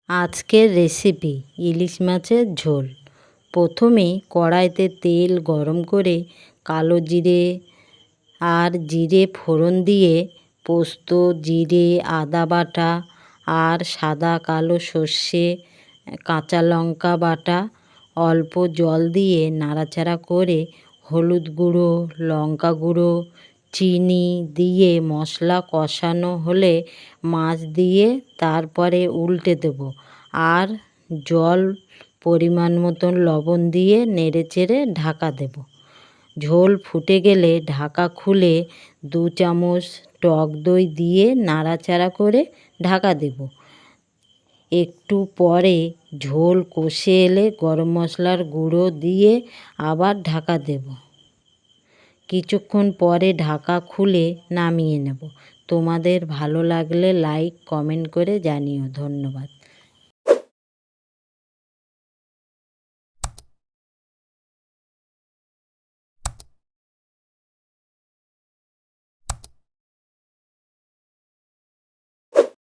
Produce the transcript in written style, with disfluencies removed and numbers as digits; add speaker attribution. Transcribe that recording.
Speaker 1: আজকের রেসিপি ইলিশ মাছের ঝোল। প্রথমে কড়াইতে তেল গরম করে কালো জিরে আর জিরে ফোড়ন দিয়ে পোস্ত, জিরে, আদা বাটা আর সাদা কালো সর্ষে, কাঁচা লঙ্কা বাটা অল্প জল দিয়ে নাড়াচাড়া করে হলুদ গুঁড়ো, লঙ্কা গুঁড়ো, চিনি দিয়ে মশলা কষানো হলে মাছ দিয়ে তারপরে উল্টে দেবো আর জল পরিমাণ মতন লবণ দিয়ে নেড়েচেড়ে ঢাকা দেব। ঝোল ফুটে গেলে ঢাকা খুলে 2 চামচ টক দই দিয়ে নাড়াচাড়া করে ঢাকা দেব। একটু পরে ঝোল কষে এলে গরম মশলার গুঁড়ো দিয়ে আবার ঢাকা দেব। কিছুক্ষণ পরে ঢাকা খুলে নামিয়ে নেব। তোমাদের ভালো লাগলে লাইক কমেন্ট করে জানিও। ধন্যবাদ।